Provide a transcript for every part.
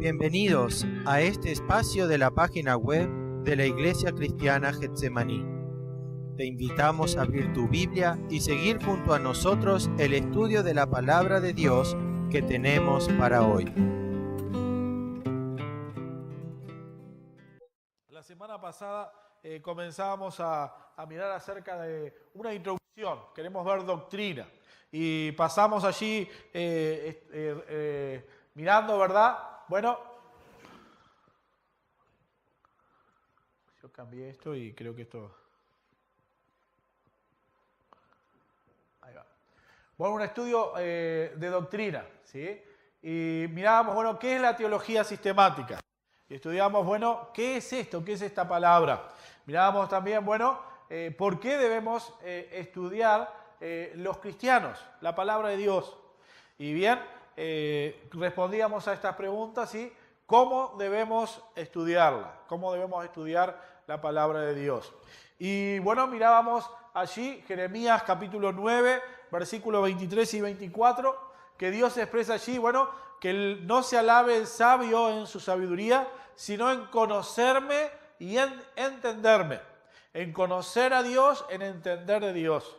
Bienvenidos a este espacio de la página web de la Iglesia Cristiana Getsemaní. Te invitamos a abrir tu Biblia y seguir junto a nosotros el estudio de la Palabra de Dios que tenemos para hoy. La semana pasada comenzábamos a mirar acerca de una introducción, queremos ver doctrina, y pasamos allí mirando, ¿verdad? Bueno, yo cambié esto y creo que esto... Ahí va. Bueno, un estudio de doctrina, ¿sí? Y mirábamos, bueno, ¿qué es la teología sistemática? Y estudiamos, bueno, ¿qué es esto? ¿Qué es esta palabra? Mirábamos también, bueno, ¿por qué debemos estudiar los cristianos la palabra de Dios? Y bien, respondíamos a estas preguntas y cómo debemos estudiarla, cómo debemos estudiar la palabra de Dios. Y bueno, mirábamos allí Jeremías capítulo 9, versículos 23 y 24, que Dios expresa allí, bueno, que no se alabe el sabio en su sabiduría, sino en conocerme y en entenderme. En conocer a Dios, en entender de Dios.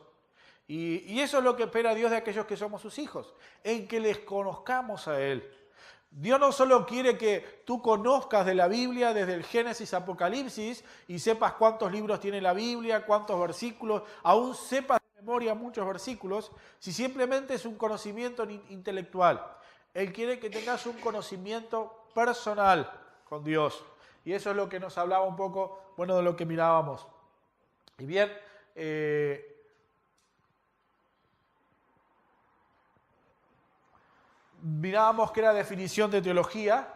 Y eso es lo que espera Dios de aquellos que somos sus hijos, en que les conozcamos a Él. Dios no solo quiere que tú conozcas de la Biblia desde el Génesis a Apocalipsis y sepas cuántos libros tiene la Biblia, cuántos versículos, aún sepas de memoria muchos versículos, si simplemente es un conocimiento intelectual. Él quiere que tengas un conocimiento personal con Dios. Y eso es lo que nos hablaba un poco, bueno, de lo que mirábamos. Y bien, mirábamos que era definición de teología,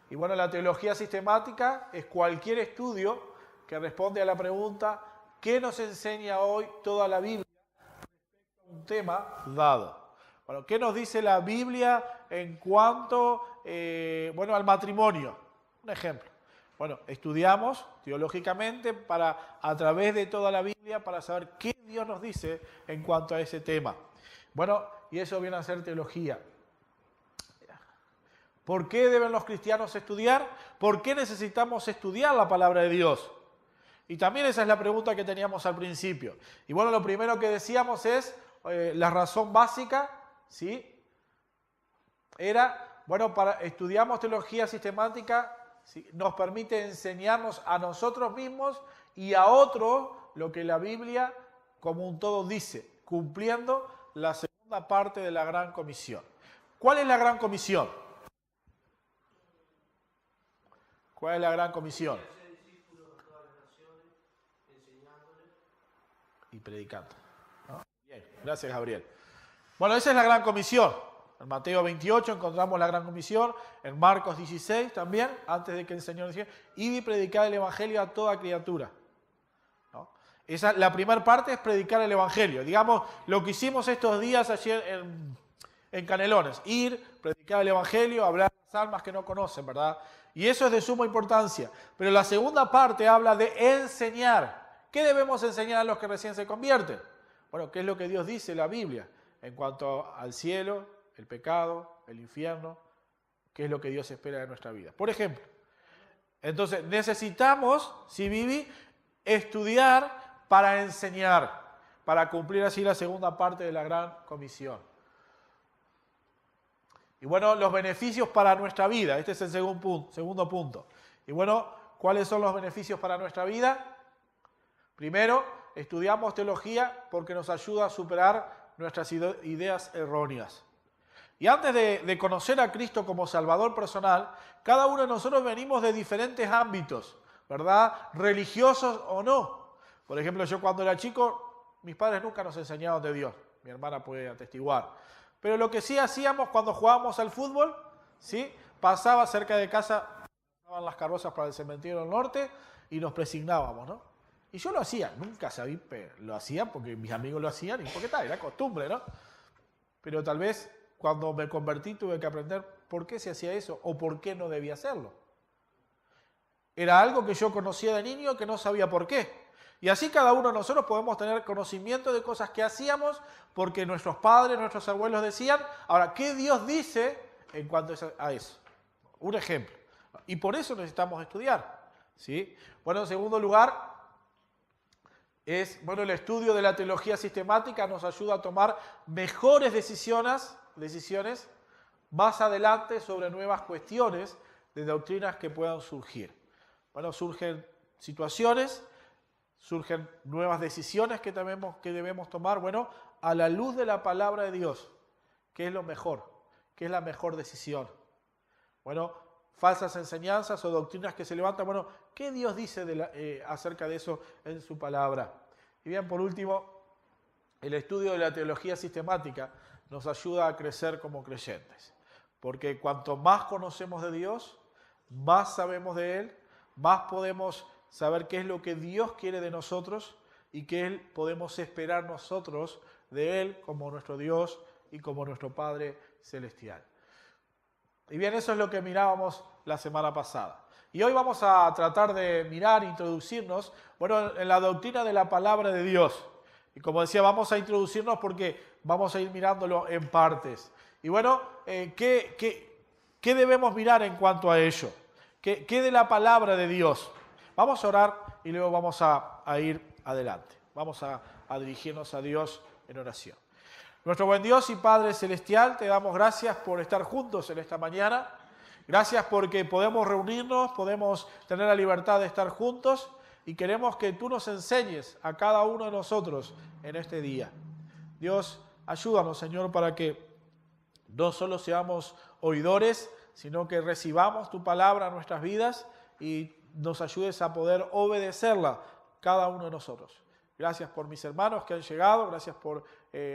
y bueno, la teología sistemática es cualquier estudio que responde a la pregunta ¿qué nos enseña hoy toda la Biblia respecto a un tema dado? Bueno, ¿qué nos dice la Biblia en cuanto bueno, al matrimonio? Un ejemplo. Bueno, estudiamos teológicamente a través de toda la Biblia para saber qué Dios nos dice en cuanto a ese tema. Bueno, y eso viene a ser teología. ¿Por qué deben los cristianos estudiar? ¿Por qué necesitamos estudiar la palabra de Dios? Y también esa es la pregunta que teníamos al principio. Y bueno, lo primero que decíamos es, la razón básica, ¿sí? Era, bueno, estudiamos teología sistemática, ¿sí? Nos permite enseñarnos a nosotros mismos y a otros lo que la Biblia como un todo dice, cumpliendo la segunda parte de la Gran Comisión. ¿Cuál es la Gran Comisión? ¿Cuál es la Gran Comisión? Y predicando. ¿No? Bien, gracias Gabriel. Bueno, esa es la Gran Comisión. En Mateo 28 encontramos la Gran Comisión, en Marcos 16 también, antes de que el Señor dijera, id y predicad el Evangelio a toda criatura. ¿No? La primera parte es predicar el Evangelio. Digamos, lo que hicimos estos días ayer en Canelones, ir, predicar el Evangelio, hablar de las almas que no conocen, ¿verdad? Y eso es de suma importancia. Pero la segunda parte habla de enseñar. ¿Qué debemos enseñar a los que recién se convierten? Bueno, ¿qué es lo que Dios dice en la Biblia? En cuanto al cielo, el pecado, el infierno, ¿qué es lo que Dios espera de nuestra vida? Por ejemplo, entonces necesitamos, si Vivi, estudiar para enseñar, para cumplir así la segunda parte de la Gran Comisión. Y bueno, los beneficios para nuestra vida, este es el segundo punto. Y bueno, ¿cuáles son los beneficios para nuestra vida? Primero, estudiamos teología porque nos ayuda a superar nuestras ideas erróneas. Y antes de conocer a Cristo como Salvador personal, cada uno de nosotros venimos de diferentes ámbitos, ¿verdad? Religiosos o no. Por ejemplo, yo cuando era chico, mis padres nunca nos enseñaron de Dios. Mi hermana puede atestiguar. Pero lo que sí hacíamos cuando jugábamos al fútbol, ¿sí? Pasaba cerca de casa, pasaban las carrozas para el cementerio del norte y nos presignábamos, ¿no? Y yo lo hacía, nunca sabía, pero lo hacía porque mis amigos lo hacían y porque tal, era costumbre, ¿no? Pero tal vez cuando me convertí tuve que aprender por qué se hacía eso o por qué no debía hacerlo. Era algo que yo conocía de niño que no sabía por qué. Y así cada uno de nosotros podemos tener conocimiento de cosas que hacíamos porque nuestros padres, nuestros abuelos decían. Ahora, ¿qué Dios dice en cuanto a eso? Un ejemplo. Y por eso necesitamos estudiar, ¿sí? Bueno, en segundo lugar, el estudio de la teología sistemática nos ayuda a tomar mejores decisiones más adelante sobre nuevas cuestiones de doctrinas que puedan surgir. Bueno, surgen situaciones, surgen nuevas decisiones que debemos tomar, a la luz de la palabra de Dios. ¿Qué es lo mejor? ¿Qué es la mejor decisión? Falsas enseñanzas o doctrinas que se levantan. ¿Qué Dios dice acerca de eso en su palabra? Y bien, por último, el estudio de la teología sistemática nos ayuda a crecer como creyentes. Porque cuanto más conocemos de Dios, más sabemos de Él, más podemos saber qué es lo que Dios quiere de nosotros y qué podemos esperar nosotros de Él como nuestro Dios y como nuestro Padre Celestial. Y bien, eso es lo que mirábamos la semana pasada. Y hoy vamos a tratar de introducirnos, en la doctrina de la palabra de Dios. Y como decía, vamos a introducirnos porque vamos a ir mirándolo en partes. Y ¿qué debemos mirar en cuanto a ello? ¿Qué de la palabra de Dios? Vamos a orar y luego vamos a ir adelante. Vamos a dirigirnos a Dios en oración. Nuestro buen Dios y Padre Celestial, te damos gracias por estar juntos en esta mañana. Gracias porque podemos reunirnos, podemos tener la libertad de estar juntos y queremos que tú nos enseñes a cada uno de nosotros en este día. Dios, ayúdanos, Señor, para que no solo seamos oidores, sino que recibamos tu palabra en nuestras vidas y nos ayudes a poder obedecerla cada uno de nosotros. Gracias por mis hermanos que han llegado, gracias por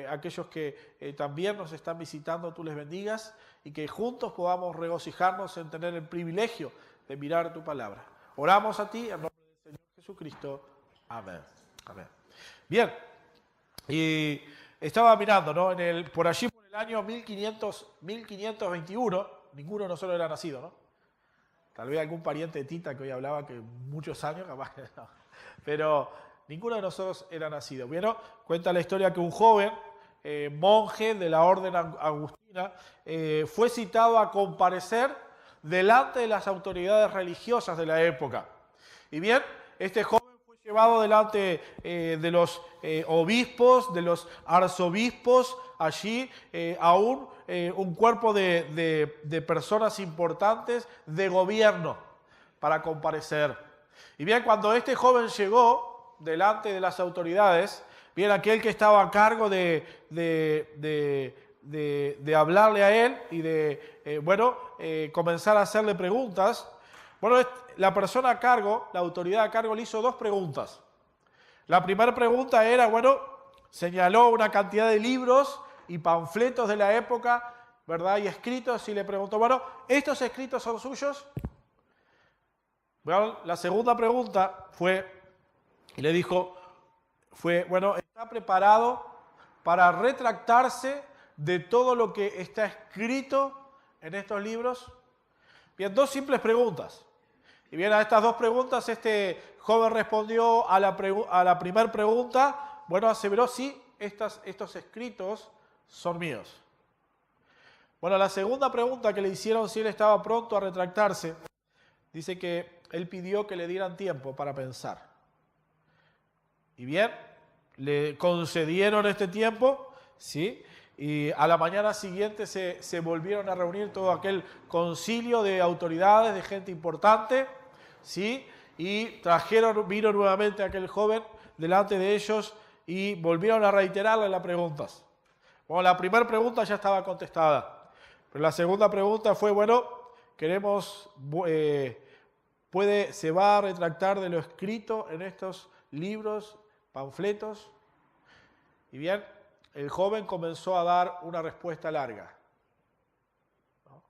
aquellos que también nos están visitando, tú les bendigas y que juntos podamos regocijarnos en tener el privilegio de mirar tu palabra. Oramos a ti en nombre del Señor Jesucristo. Amén. Amén. Bien, y estaba mirando, por allí por el año 1521, ninguno de nosotros era nacido, ¿no? Tal vez algún pariente de Tita que hoy hablaba que muchos años, capaz que no. Pero ninguno de nosotros era nacido. Cuenta la historia que un joven monje de la orden agustina fue citado a comparecer delante de las autoridades religiosas de la época. Y bien, este joven fue llevado delante de los obispos, de los arzobispos, allí aún un cuerpo de personas importantes de gobierno para comparecer. Y bien, cuando este joven llegó delante de las autoridades, bien, aquel que estaba a cargo de hablarle a él y de comenzar a hacerle preguntas, la persona a cargo, la autoridad a cargo, le hizo dos preguntas. La primera pregunta era, señaló una cantidad de libros y panfletos de la época, ¿verdad? Y escritos, y le preguntó, ¿estos escritos son suyos? La segunda pregunta y le dijo, ¿está preparado para retractarse de todo lo que está escrito en estos libros? Bien, dos simples preguntas. Y bien, a estas dos preguntas este joven respondió a la primera pregunta, aseveró, sí, estos escritos son míos. La segunda pregunta que le hicieron, si él estaba pronto a retractarse, dice que él pidió que le dieran tiempo para pensar. Y bien, le concedieron este tiempo, ¿sí? Y a la mañana siguiente se volvieron a reunir todo aquel concilio de autoridades, de gente importante, ¿sí? Y vino nuevamente aquel joven delante de ellos y volvieron a reiterarle las preguntas. La primera pregunta ya estaba contestada, pero la segunda pregunta fue, ¿se va a retractar de lo escrito en estos libros, panfletos? Y bien, el joven comenzó a dar una respuesta larga. ¿No?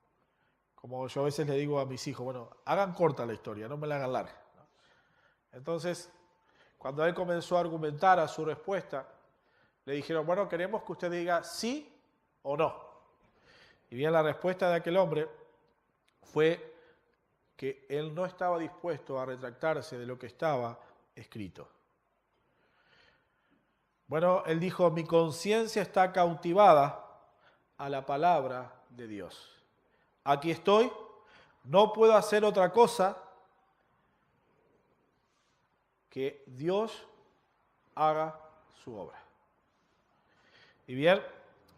Como yo a veces le digo a mis hijos, hagan corta la historia, no me la hagan larga. ¿No? Entonces, cuando él comenzó a argumentar a su respuesta, le dijeron, queremos que usted diga sí o no. Y bien, la respuesta de aquel hombre fue que él no estaba dispuesto a retractarse de lo que estaba escrito. Él dijo, mi conciencia está cautivada a la palabra de Dios. Aquí estoy, no puedo hacer otra cosa que Dios haga su obra. Y bien,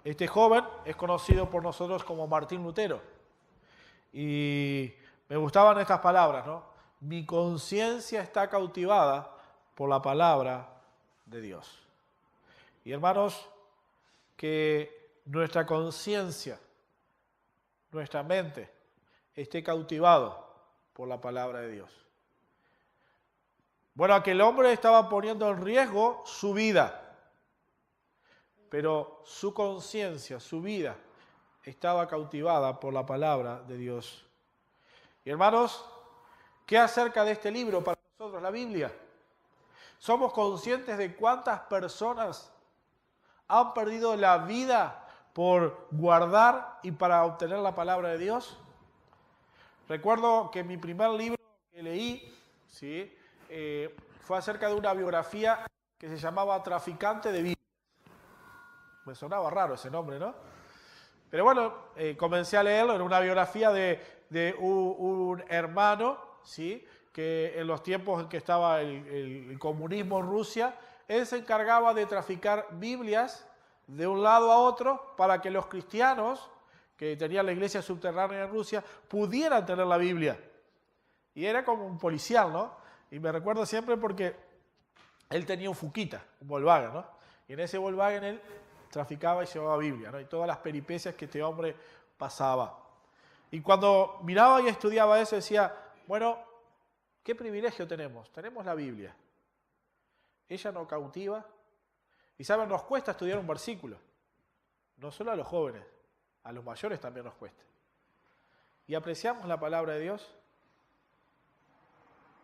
este joven es conocido por nosotros como Martín Lutero. Y me gustaban estas palabras, ¿no? Mi conciencia está cautivada por la palabra de Dios. Y hermanos, que nuestra conciencia, nuestra mente, esté cautivado por la palabra de Dios. Bueno, aquel hombre estaba poniendo en riesgo su vida, pero su conciencia, su vida, estaba cautivada por la palabra de Dios. Y hermanos, ¿qué acerca de este libro para nosotros, la Biblia? ¿Somos conscientes de cuántas personas han perdido la vida por guardar y para obtener la palabra de Dios? Recuerdo que mi primer libro que leí, ¿sí?, fue acerca de una biografía que se llamaba Traficante de Biblias. Me sonaba raro ese nombre, ¿no? Pero bueno, comencé a leerlo. Era una biografía de un hermano, ¿sí?, que en los tiempos en que estaba el comunismo en Rusia, él se encargaba de traficar Biblias de un lado a otro para que los cristianos que tenían la iglesia subterránea en Rusia pudieran tener la Biblia. Y era como un policial, ¿no? Y me recuerdo siempre porque él tenía un Fuquita, un Volkswagen, ¿no? Y en ese Volkswagen él traficaba y llevaba Biblia, ¿no? Y todas las peripecias que este hombre pasaba. Y cuando miraba y estudiaba eso decía, bueno, ¿qué privilegio tenemos? Tenemos la Biblia. Ella nos cautiva. Y saben, nos cuesta estudiar un versículo. No solo a los jóvenes, a los mayores también nos cuesta. ¿Y apreciamos la palabra de Dios?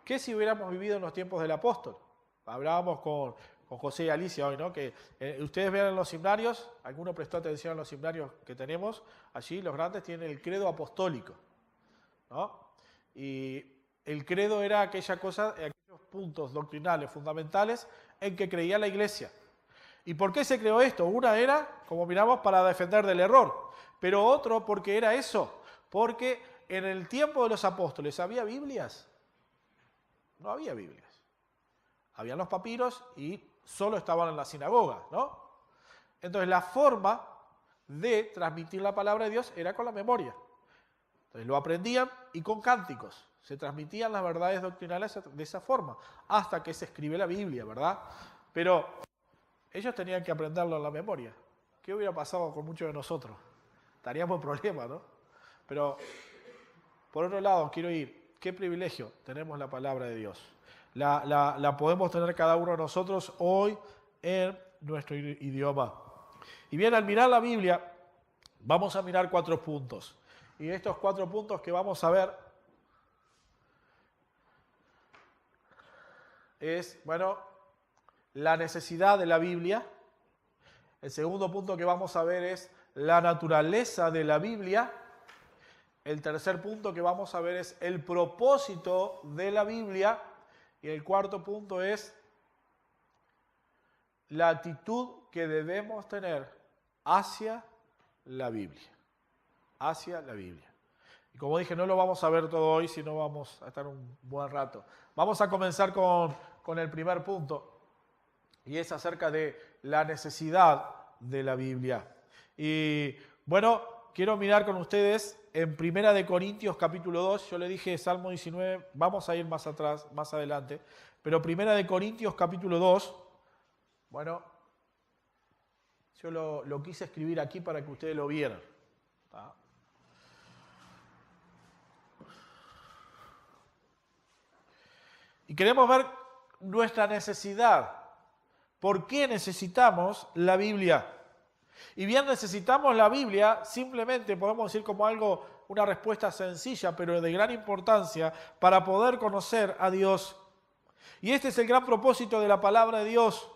¿Qué si hubiéramos vivido en los tiempos del apóstol? Hablábamos con José y Alicia hoy, ¿no? Que ustedes vean en los himnarios, alguno prestó atención a los himnarios que tenemos, allí los grandes tienen el credo apostólico, ¿no? Y el credo era aquella cosa, aquellos puntos doctrinales fundamentales en que creía la iglesia. ¿Y por qué se creó esto? Una era, como miramos, para defender del error, pero otro porque era eso, porque en el tiempo de los apóstoles había Biblias. No había Biblias. Habían los papiros y solo estaban en la sinagoga, ¿no? Entonces la forma de transmitir la palabra de Dios era con la memoria. Entonces lo aprendían y con cánticos. Se transmitían las verdades doctrinales de esa forma, hasta que se escribe la Biblia, ¿verdad? Pero ellos tenían que aprenderlo en la memoria. ¿Qué hubiera pasado con muchos de nosotros? Estaríamos en problemas, ¿no? Pero, por otro lado, quiero ir. ¿Qué privilegio tenemos la palabra de Dios? La podemos tener cada uno de nosotros hoy en nuestro idioma. Y bien, al mirar la Biblia, vamos a mirar 4 puntos. Y estos 4 puntos que vamos a ver es, bueno, la necesidad de la Biblia. El segundo punto que vamos a ver es la naturaleza de la Biblia. El tercer punto que vamos a ver es el propósito de la Biblia. Y el cuarto punto es la actitud que debemos tener hacia la Biblia. Hacia la Biblia. Y como dije, no lo vamos a ver todo hoy, sino vamos a estar un buen rato. Vamos a comenzar con el primer punto. Y es acerca de la necesidad de la Biblia. Y bueno, quiero mirar con ustedes en 1 Corintios capítulo 2, yo le dije Salmo 19, vamos a ir más atrás, más adelante, pero 1 Corintios capítulo 2, bueno, yo lo quise escribir aquí para que ustedes lo vieran. ¿Tá? Y queremos ver nuestra necesidad. ¿Por qué necesitamos la Biblia? Y bien, necesitamos la Biblia, simplemente podemos decir como algo, una respuesta sencilla, pero de gran importancia, para poder conocer a Dios. Y este es el gran propósito de la palabra de Dios.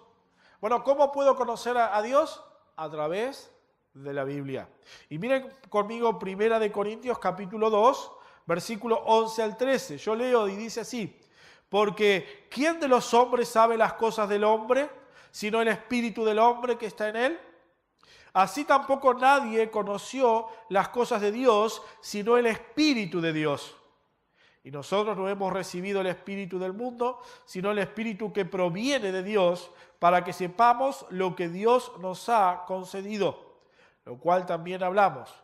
Bueno, ¿cómo puedo conocer a Dios? A través de la Biblia. Y miren conmigo 1 Corintios capítulo 2, versículo 11 al 13. Yo leo y dice así, porque ¿quién de los hombres sabe las cosas del hombre, sino el espíritu del hombre que está en él? Así tampoco nadie conoció las cosas de Dios, sino el Espíritu de Dios. Y nosotros no hemos recibido el Espíritu del mundo, sino el Espíritu que proviene de Dios, para que sepamos lo que Dios nos ha concedido, lo cual también hablamos,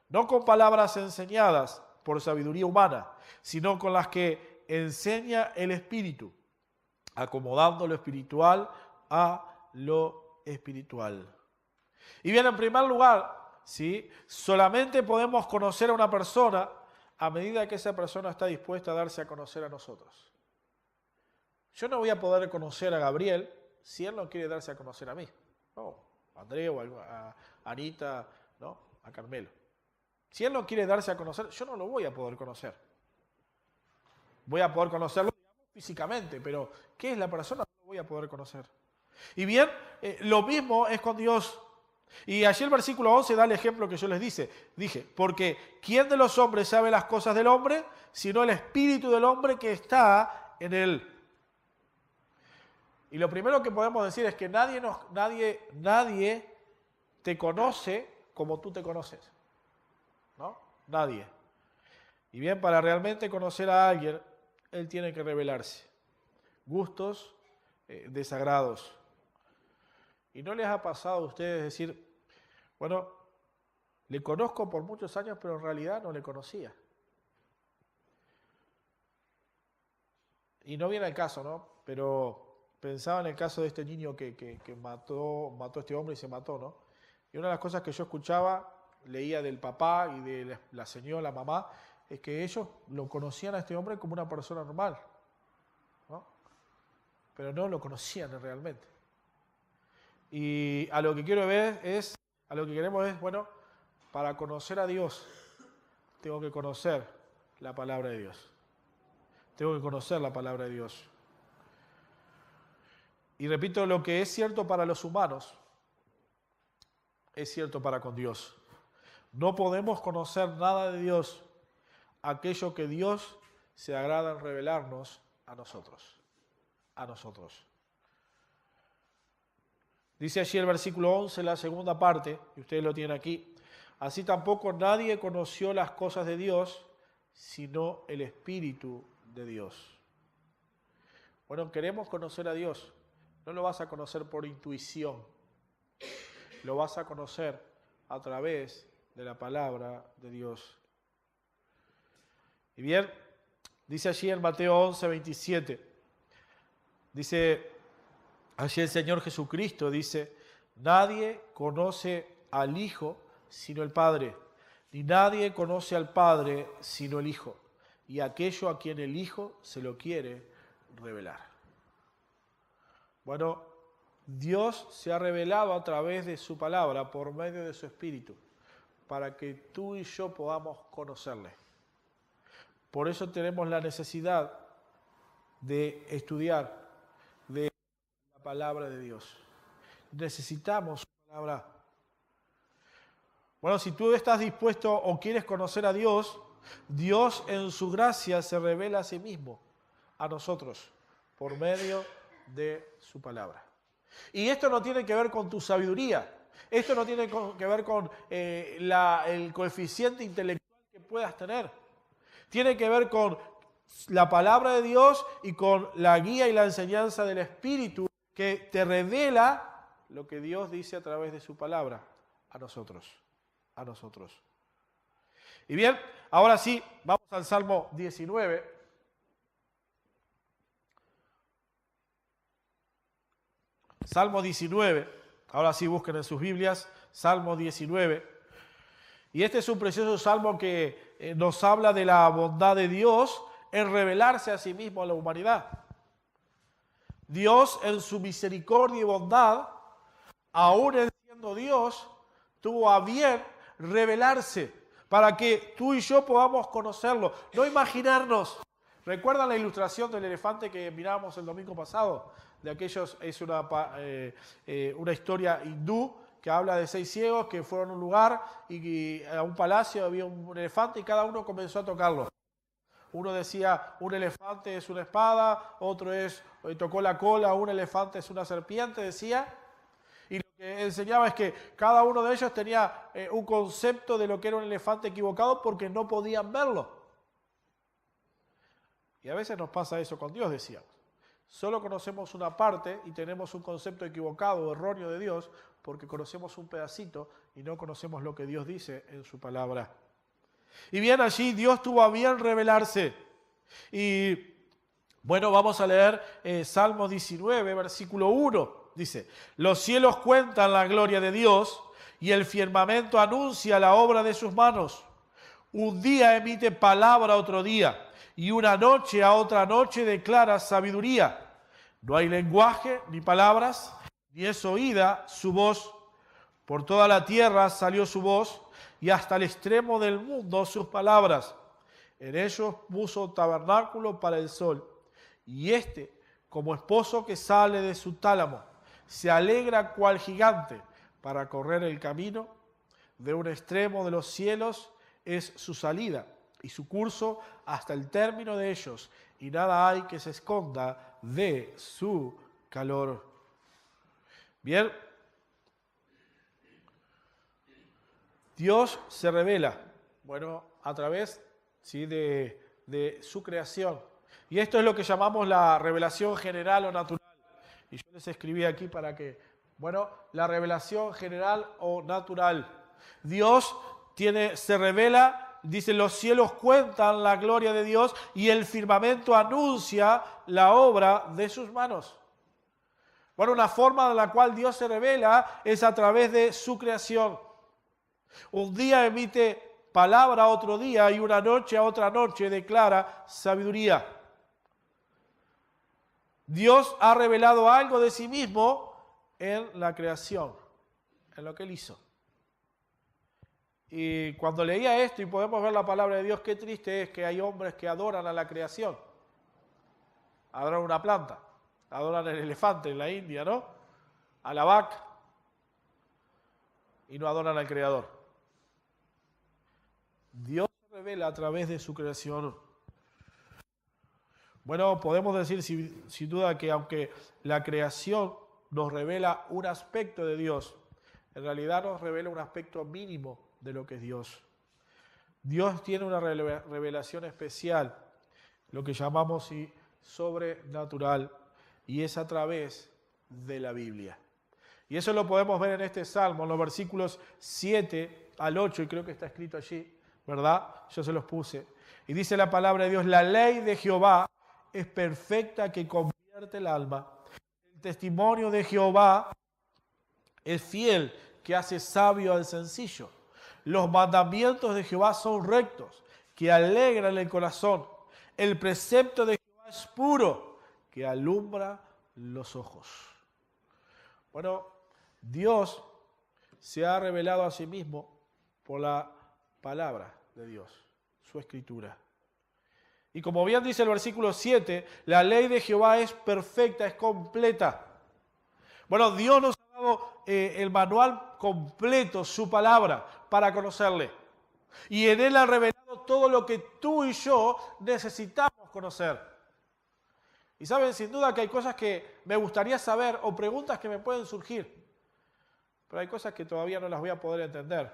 no con palabras enseñadas por sabiduría humana, sino con las que enseña el Espíritu, acomodando lo espiritual a lo espiritual. Y bien, en primer lugar, ¿sí?, solamente podemos conocer a una persona a medida que esa persona está dispuesta a darse a conocer a nosotros. Yo no voy a poder conocer a Gabriel si él no quiere darse a conocer a mí. No, a Andrea o a Anita, ¿no?, a Carmelo. Si él no quiere darse a conocer, yo no lo voy a poder conocer. Voy a poder conocerlo, digamos, físicamente, pero ¿qué es la persona? No lo voy a poder conocer. Y bien, lo mismo es con Dios. Y allí el versículo 11 da el ejemplo que yo les dije, porque ¿quién de los hombres sabe las cosas del hombre, sino el espíritu del hombre que está en él? Y lo primero que podemos decir es que nadie te conoce como tú te conoces, ¿no? Nadie. Y bien, para realmente conocer a alguien, él tiene que revelarse. Gustos, desagrados. ¿Y no les ha pasado a ustedes decir, bueno, le conozco por muchos años, pero en realidad no le conocía? Y no viene al caso, ¿no? Pero pensaba en el caso de este niño que mató a este hombre y se mató, ¿no? Y una de las cosas que yo escuchaba, leía del papá y de la señora, la mamá, es que ellos lo conocían a este hombre como una persona normal, ¿no? Pero no lo conocían realmente. Y a lo que queremos es, bueno, para conocer a Dios, tengo que conocer la palabra de Dios. Tengo que conocer la palabra de Dios. Y repito, lo que es cierto para los humanos, es cierto para con Dios. No podemos conocer nada de Dios, aquello que Dios se agrada en revelarnos a nosotros. A nosotros. Dice allí el versículo 11, la segunda parte, y ustedes lo tienen aquí. Así tampoco nadie conoció las cosas de Dios, sino el Espíritu de Dios. Bueno, queremos conocer a Dios. No lo vas a conocer por intuición. Lo vas a conocer a través de la palabra de Dios. Y bien, dice allí en Mateo 11, 27. Dice allí el Señor Jesucristo, dice, nadie conoce al Hijo sino el Padre, ni nadie conoce al Padre sino el Hijo, y aquello a quien el Hijo se lo quiere revelar. Bueno, Dios se ha revelado a través de su palabra, por medio de su Espíritu, para que tú y yo podamos conocerle. Por eso tenemos la necesidad de estudiar de la palabra de Dios. Necesitamos su palabra. Bueno, si tú estás dispuesto o quieres conocer a Dios, Dios en su gracia se revela a sí mismo, a nosotros, por medio de su palabra. Y esto no tiene que ver con tu sabiduría, esto no tiene que ver con el coeficiente intelectual que puedas tener. Tiene que ver con la palabra de Dios y con la guía y la enseñanza del Espíritu que te revela lo que Dios dice a través de su palabra a nosotros. A nosotros. Y bien, ahora sí, vamos al Salmo 19. Salmo 19. Ahora sí, busquen en sus Biblias. Salmo 19. Y este es un precioso salmo que nos habla de la bondad de Dios en revelarse a sí mismo a la humanidad. Dios en su misericordia y bondad, aún siendo Dios, tuvo a bien revelarse para que tú y yo podamos conocerlo, no imaginarnos. ¿Recuerdan la ilustración del elefante que mirábamos el domingo pasado? De aquellos, es una historia hindú que habla de 6 ciegos que fueron a un lugar y a un palacio había un elefante y cada uno comenzó a tocarlo. Uno decía, un elefante es una espada, otro tocó la cola, un elefante es una serpiente, decía. Y lo que enseñaba es que cada uno de ellos tenía un concepto de lo que era un elefante equivocado porque no podían verlo. Y a veces nos pasa eso con Dios, decíamos. Solo conocemos una parte y tenemos un concepto equivocado o erróneo de Dios porque conocemos un pedacito y no conocemos lo que Dios dice en su palabra. Y bien, allí Dios tuvo a bien revelarse. Y bueno, vamos a leer Salmo 19, versículo 1. Dice, los cielos cuentan la gloria de Dios y el firmamento anuncia la obra de sus manos. Un día emite palabra a otro día y una noche a otra noche declara sabiduría. No hay lenguaje ni palabras, ni es oída su voz. Por toda la tierra salió su voz y hasta el extremo del mundo sus palabras. En ellos puso tabernáculo para el sol. Y como esposo que sale de su tálamo, se alegra cual gigante para correr el camino. De un extremo de los cielos es su salida y su curso hasta el término de ellos. Y nada hay que se esconda de su calor. Bien. Dios se revela, bueno, a través ¿sí? de su creación. Y esto es lo que llamamos la revelación general o natural. Y yo les escribí aquí para que, bueno, la revelación general o natural. Dios se revela, dice, los cielos cuentan la gloria de Dios y el firmamento anuncia la obra de sus manos. Bueno, una forma en la cual Dios se revela es a través de su creación. Un día emite palabra a otro día y una noche a otra noche declara sabiduría. Dios ha revelado algo de sí mismo en la creación, en lo que Él hizo. Y cuando leía esto y podemos ver la palabra de Dios, qué triste es que hay hombres que adoran a la creación. Adoran una planta, adoran el elefante en la India, ¿no? A la vaca. Y no adoran al Creador. Dios se revela a través de su creación. Bueno, podemos decir sin duda que aunque la creación nos revela un aspecto de Dios, en realidad nos revela un aspecto mínimo de lo que es Dios. Dios tiene una revelación especial, lo que llamamos sobrenatural, y es a través de la Biblia. Y eso lo podemos ver en este Salmo, en los versículos 7 al 8, y creo que está escrito allí, ¿verdad? Yo se los puse. Y dice la palabra de Dios, la ley de Jehová es perfecta que convierte el alma. El testimonio de Jehová es fiel que hace sabio al sencillo. Los mandamientos de Jehová son rectos, que alegran el corazón. El precepto de Jehová es puro, que alumbra los ojos. Bueno, Dios se ha revelado a sí mismo por la palabra de Dios, su escritura. Y como bien dice el versículo 7, la ley de Jehová es perfecta, es completa. Bueno, Dios nos ha dado el manual completo, su palabra, para conocerle. Y en él ha revelado todo lo que tú y yo necesitamos conocer. Y saben, sin duda que hay cosas que me gustaría saber o preguntas que me pueden surgir. Pero hay cosas que todavía no las voy a poder entender.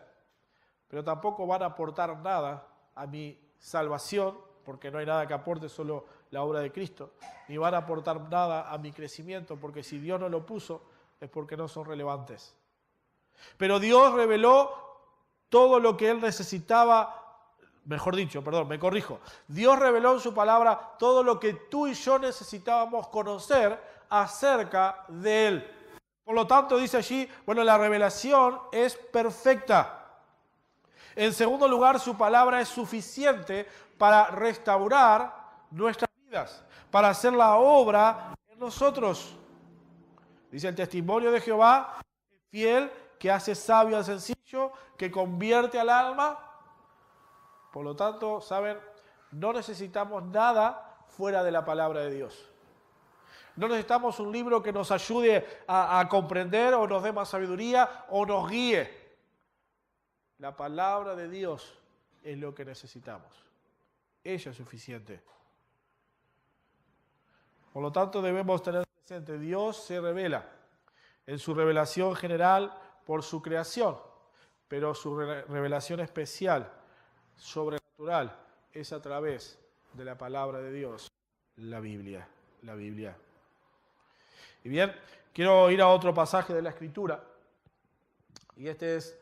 Pero tampoco van a aportar nada a mi salvación, porque no hay nada que aporte, solo la obra de Cristo. Ni van a aportar nada a mi crecimiento, porque si Dios no lo puso, es porque no son relevantes. Pero Dios reveló todo lo que Él necesitaba, mejor dicho, perdón, me corrijo. Dios reveló en su palabra todo lo que tú y yo necesitábamos conocer acerca de Él. Por lo tanto, dice allí, bueno, la revelación es perfecta. En segundo lugar, su palabra es suficiente para restaurar nuestras vidas, para hacer la obra en nosotros. Dice el testimonio de Jehová, fiel, que hace sabio al sencillo, que convierte al alma. Por lo tanto, ¿saben? No necesitamos nada fuera de la palabra de Dios. No necesitamos un libro que nos ayude a comprender o nos dé más sabiduría o nos guíe. La palabra de Dios es lo que necesitamos. Ella es suficiente. Por lo tanto, debemos tener presente, Dios se revela. en su revelación general por su creación, pero su revelación especial, sobrenatural, es a través de la palabra de Dios, la Biblia. Y bien, quiero ir a otro pasaje de la Escritura, y este es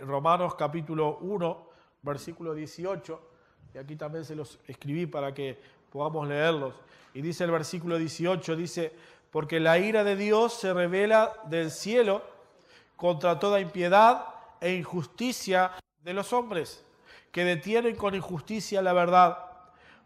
Romanos capítulo 1, versículo 18, y aquí también se los escribí para que podamos leerlos. Y dice el versículo 18, dice, porque la ira de Dios se revela del cielo contra toda impiedad e injusticia de los hombres, que detienen con injusticia la verdad.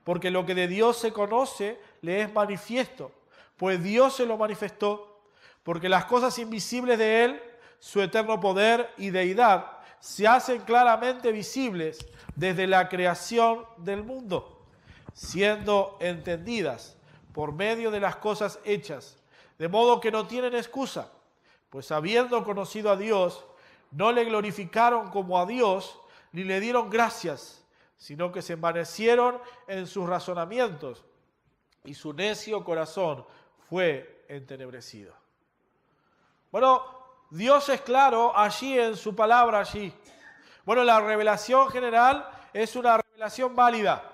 Porque lo que de Dios se conoce le es manifiesto, pues Dios se lo manifestó, porque las cosas invisibles de Él, su eterno poder y deidad, se hacen claramente visibles desde la creación del mundo, siendo entendidas por medio de las cosas hechas, de modo que no tienen excusa, pues habiendo conocido a Dios, no le glorificaron como a Dios, ni le dieron gracias, sino que se envanecieron en sus razonamientos, y su necio corazón fue entenebrecido. Bueno, Dios es claro allí en su palabra allí. Bueno, la revelación general es una revelación válida,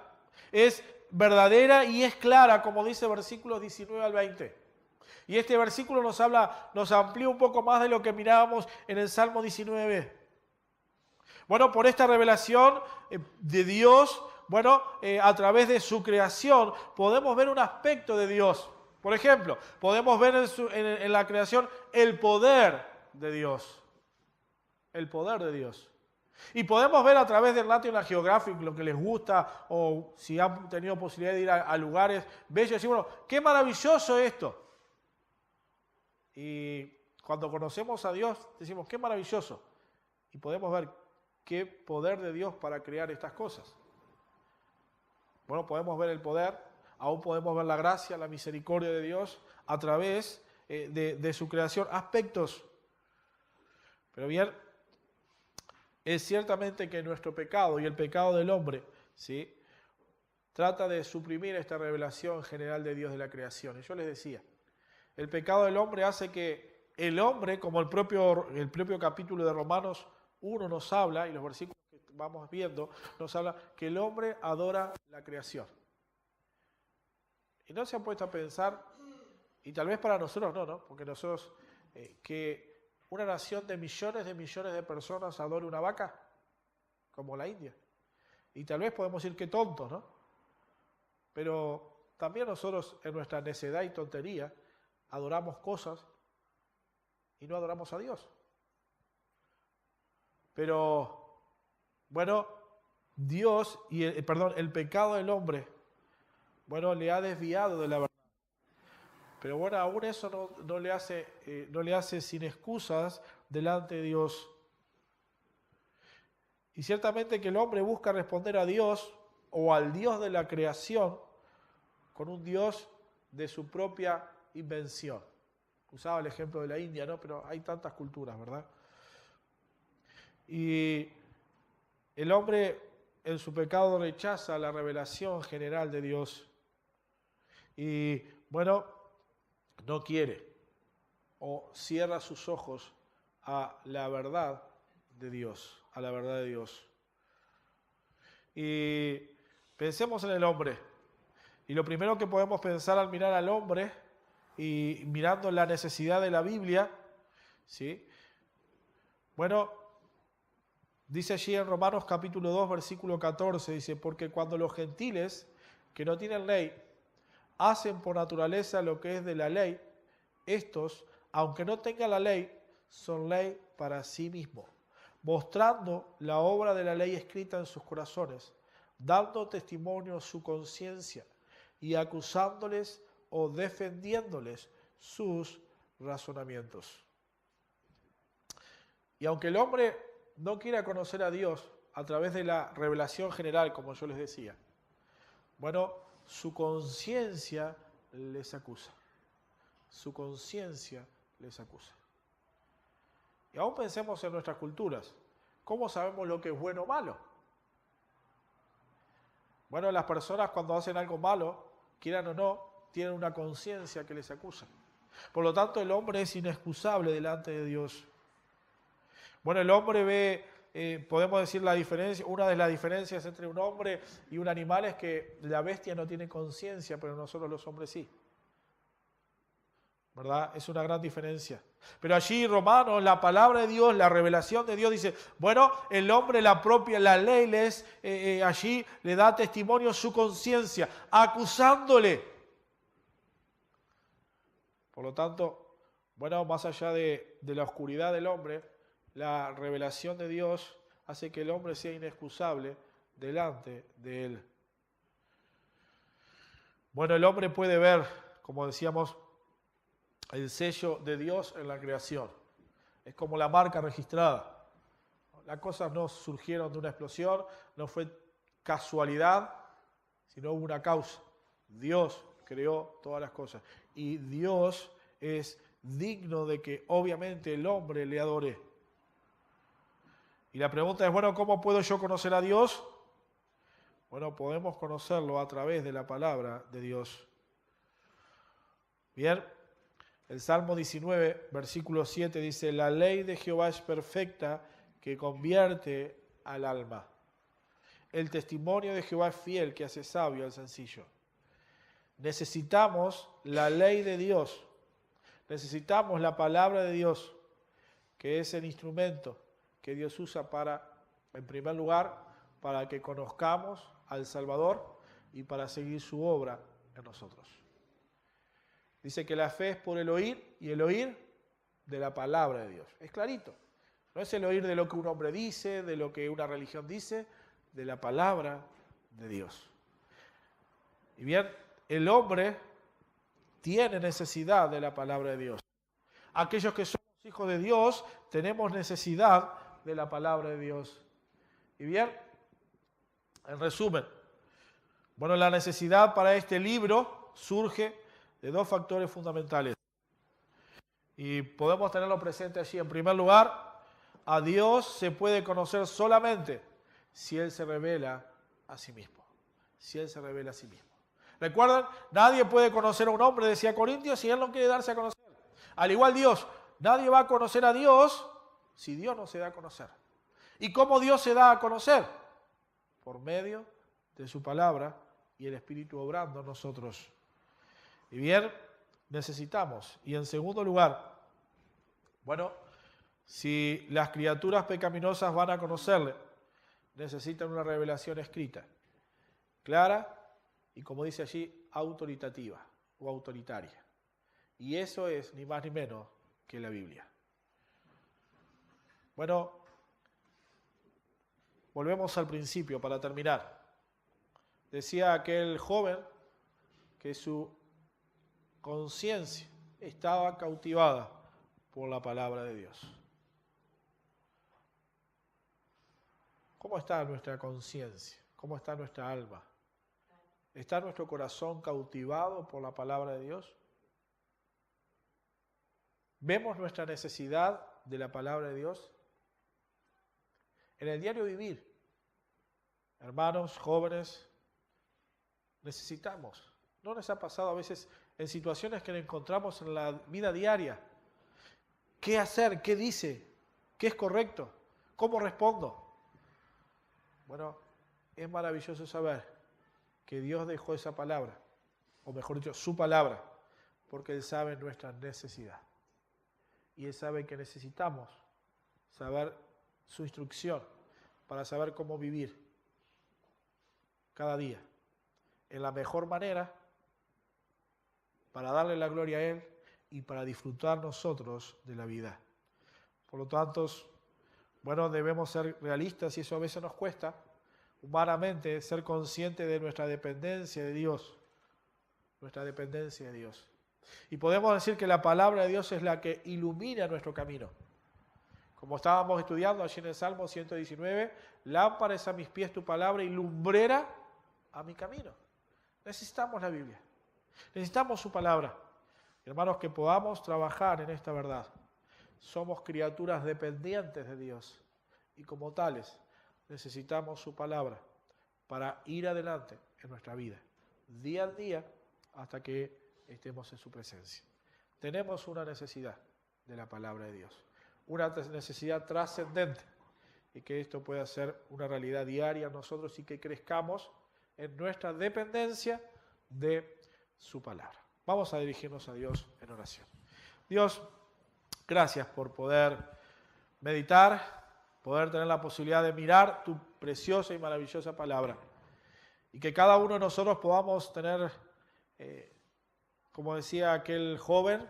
es verdadera y es clara, como dice versículos 19 al 20. Y este versículo nos amplía un poco más de lo que mirábamos en el Salmo 19. Bueno, por esta revelación de Dios, a través de su creación, podemos ver un aspecto de Dios. Por ejemplo, podemos ver en la creación el poder de Dios. El poder de Dios. Y podemos ver a través del National Geographic lo que les gusta, o si han tenido posibilidad de ir a lugares bellos, y decir, bueno, qué maravilloso esto. Y cuando conocemos a Dios, decimos, qué maravilloso. Y podemos ver qué poder de Dios para crear estas cosas. Bueno, podemos ver el poder, aún podemos ver la gracia, la misericordia de Dios a través de su creación, aspectos. Pero bien, es ciertamente que nuestro pecado y el pecado del hombre, ¿sí?, trata de suprimir esta revelación general de Dios de la creación. Y yo les decía, el pecado del hombre hace que el hombre, como el propio capítulo de Romanos 1 nos habla, y los versículos que vamos viendo, nos habla que el hombre adora la creación. Y no se han puesto a pensar, y tal vez para nosotros no, porque nosotros, que una nación de millones de personas adore una vaca, como la India. Y tal vez podemos decir que tontos, ¿no? Pero también nosotros en nuestra necedad y tontería adoramos cosas y no adoramos a Dios. Pero, bueno, Dios el pecado del hombre, le ha desviado de la verdad. Pero bueno, aún eso no le hace sin excusas delante de Dios. Y ciertamente que el hombre busca responder a Dios o al Dios de la creación con un Dios de su propia invención. Usaba el ejemplo de la India, ¿no? Pero hay tantas culturas, ¿verdad? Y el hombre en su pecado rechaza la revelación general de Dios. Y no quiere o cierra sus ojos a la verdad de Dios, a la verdad de Dios. Y pensemos en el hombre. Y lo primero que podemos pensar al mirar al hombre y mirando la necesidad de la Biblia, ¿sí? Dice allí en Romanos capítulo 2, versículo 14, dice, porque cuando los gentiles que no tienen ley hacen por naturaleza lo que es de la ley, estos, aunque no tengan la ley, son ley para sí mismos, mostrando la obra de la ley escrita en sus corazones, dando testimonio su conciencia y acusándoles o defendiéndoles sus razonamientos. Y aunque el hombre no quiera conocer a Dios a través de la revelación general, como yo les decía, su conciencia les acusa. Su conciencia les acusa. Y aún pensemos en nuestras culturas. ¿Cómo sabemos lo que es bueno o malo? Las personas cuando hacen algo malo, quieran o no, tienen una conciencia que les acusa. Por lo tanto, el hombre es inexcusable delante de Dios. Bueno, el hombre ve, podemos decir la diferencia, una de las diferencias entre un hombre y un animal es que la bestia no tiene conciencia, pero nosotros los hombres sí. ¿Verdad? Es una gran diferencia. Pero allí Romanos, la palabra de Dios, la revelación de Dios dice, bueno, el hombre, la ley allí le da testimonio su conciencia, acusándole. Por lo tanto, bueno, más allá de la oscuridad del hombre, la revelación de Dios hace que el hombre sea inexcusable delante de él. Bueno, el hombre puede ver, como decíamos, el sello de Dios en la creación. Es como la marca registrada. Las cosas no surgieron de una explosión, no fue casualidad, sino hubo una causa. Dios creó todas las cosas. Y Dios es digno de que obviamente el hombre le adore. Y la pregunta es, bueno, ¿cómo puedo yo conocer a Dios? Bueno, podemos conocerlo a través de la palabra de Dios. Bien. El Salmo 19, versículo 7 dice, la ley de Jehová es perfecta que convierte al alma. El testimonio de Jehová es fiel que hace sabio al sencillo. Necesitamos la ley de Dios. Necesitamos la palabra de Dios, que es el instrumento que Dios usa para, en primer lugar, para que conozcamos al Salvador y para seguir su obra en nosotros. Dice que la fe es por el oír y el oír de la palabra de Dios. Es clarito. No es el oír de lo que un hombre dice, de lo que una religión dice, de la palabra de Dios. Y bien, el hombre tiene necesidad de la palabra de Dios. Aquellos que somos hijos de Dios tenemos necesidad de la palabra de Dios. Y bien, en resumen, bueno, la necesidad para este libro surge de dos factores fundamentales. Y podemos tenerlo presente allí. En primer lugar, a Dios se puede conocer solamente si Él se revela a sí mismo. Si Él se revela a sí mismo. ¿Recuerdan? Nadie puede conocer a un hombre, decía Corintios, si Él no quiere darse a conocer. Al igual Dios, nadie va a conocer a Dios si Dios no se da a conocer. ¿Y cómo Dios se da a conocer? Por medio de su palabra y el Espíritu obrando en nosotros. Y bien, necesitamos. Y en segundo lugar, bueno, si las criaturas pecaminosas van a conocerle, necesitan una revelación escrita, clara y, como dice allí, autoritativa o autoritaria. Y eso es ni más ni menos que la Biblia. Bueno, volvemos al principio para terminar. Decía aquel joven que su conciencia estaba cautivada por la palabra de Dios. ¿Cómo está nuestra conciencia? ¿Cómo está nuestra alma? ¿Está nuestro corazón cautivado por la palabra de Dios? ¿Vemos nuestra necesidad de la palabra de Dios? En el diario vivir, hermanos, jóvenes, necesitamos. ¿No les ha pasado a veces en situaciones que nos encontramos en la vida diaria? ¿Qué hacer? ¿Qué dice? ¿Qué es correcto? ¿Cómo respondo? Bueno, es maravilloso saber que Dios dejó esa palabra, o mejor dicho, su palabra, porque Él sabe nuestra necesidad. Y Él sabe que necesitamos saber su instrucción para saber cómo vivir cada día en la mejor manera, para darle la gloria a Él y para disfrutar nosotros de la vida. Por lo tanto, bueno, debemos ser realistas y eso a veces nos cuesta, humanamente, ser conscientes de nuestra dependencia de Dios. Nuestra dependencia de Dios. Y podemos decir que la palabra de Dios es la que ilumina nuestro camino. Como estábamos estudiando allí en el Salmo 119, lámpara es a mis pies tu palabra y lumbrera a mi camino. Necesitamos la Biblia. Necesitamos su palabra. Hermanos, que podamos trabajar en esta verdad. Somos criaturas dependientes de Dios y como tales necesitamos su palabra para ir adelante en nuestra vida, día a día, hasta que estemos en su presencia. tenemos una necesidad de la palabra de Dios, una necesidad trascendente, y que esto pueda ser una realidad diaria en nosotros y que crezcamos en nuestra dependencia de su palabra. Vamos a dirigirnos a Dios en oración. Dios, gracias por poder meditar, poder tener la posibilidad de mirar tu preciosa y maravillosa palabra, y que cada uno de nosotros podamos tener, como decía aquel joven,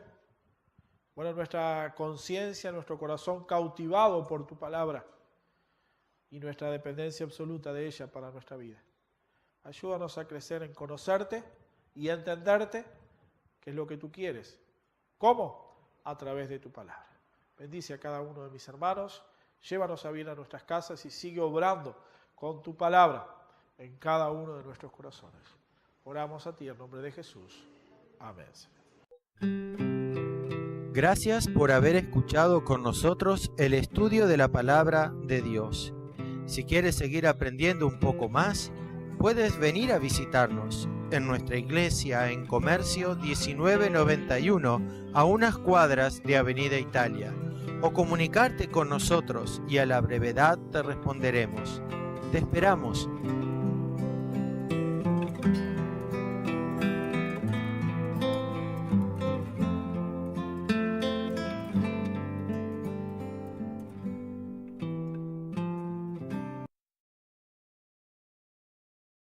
nuestra conciencia, nuestro corazón cautivado por tu palabra y nuestra dependencia absoluta de ella para nuestra vida. Ayúdanos a crecer en conocerte y a entenderte qué es lo que tú quieres. ¿Cómo? A través de tu palabra. Bendice a cada uno de mis hermanos, llévanos a bien a nuestras casas y sigue obrando con tu palabra en cada uno de nuestros corazones. Oramos a ti en nombre de Jesús. Amén. Gracias por haber escuchado con nosotros el estudio de la palabra de Dios. Si quieres seguir aprendiendo un poco más, puedes venir a visitarnos en nuestra iglesia en Comercio 1991, a unas cuadras de Avenida Italia, o comunicarte con nosotros y a la brevedad te responderemos. Te esperamos.